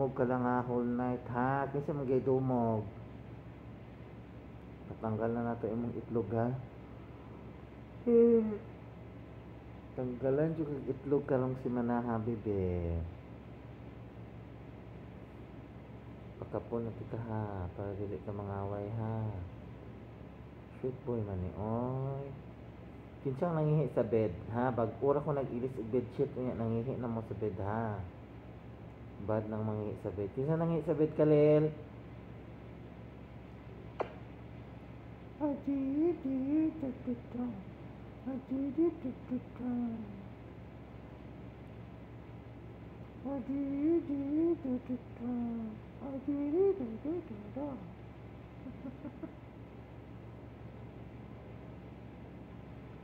dumog ka lang nga whole night ha. Kinsa man gay dumog. Patanggal na nato imong itlog ha. Tanggalan jud kag itlog karong semana ha bebe. Pakapon na tika ha para dili ka mangaway ha. Sweet boy man ni oy. Kinsang nangihi sa bed ha, bag-ura ko nag-ilis og bedsheet unya nangihi na mo sa bed ha. Bad nang mangihi sa bed. Kinsang nangihi sa bed Kalel? Adidi tututa. Adidi tututa. Adidi tututa. Adidi tututa.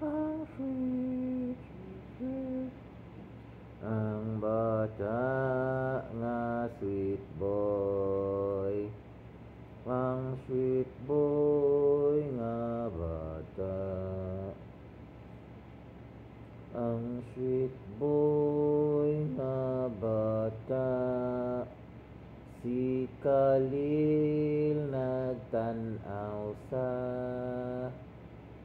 Ang sweet, sweet. Ang bata nga sweet boy. Ang sweet boy nga bata. Ang sweet boy nga bata. Si Kalil nagtanaw sa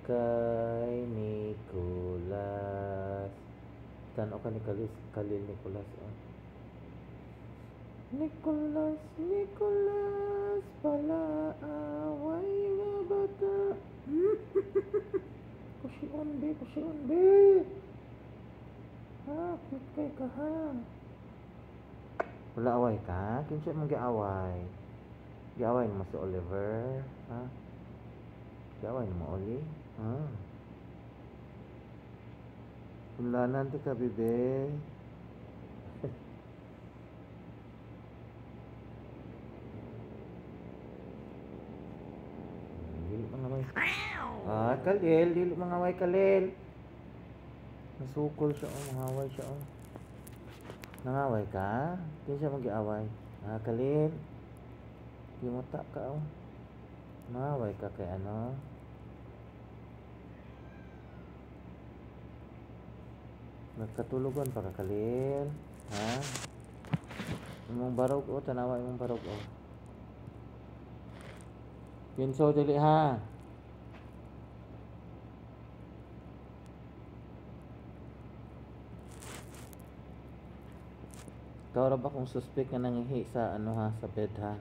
kay Nicolas. Tanaw ka ni Kalil Nicolas. Oh. Nicolas, Nicolas, pala away nga bata. Kusion be. Ha, cute kay ka ha. Wala away ka? Kinsa man gi-away? Gi-away mo si Oliver, ha? Gi-away mo Oli? Ha? Ulanan ti ka bebe. Dili mangaway. Kalil, dili mangaway Kalil. Nasukol siya mangaway siya Nangaway ka? Kinsa man gi-away? Kalil. Di mo ta ka Nangaway ka kay ano? Nagkatulugan pa ka Kalil. Ha? Imong barog tanawa imong barog Kinso dili ha. Ikaw ra ba kung suspect nga nangihi sa ano ha, sa bed ha?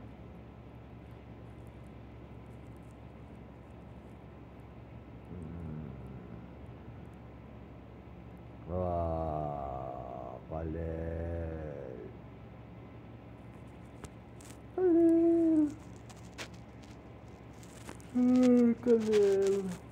Kalel. Kalel. Kalel.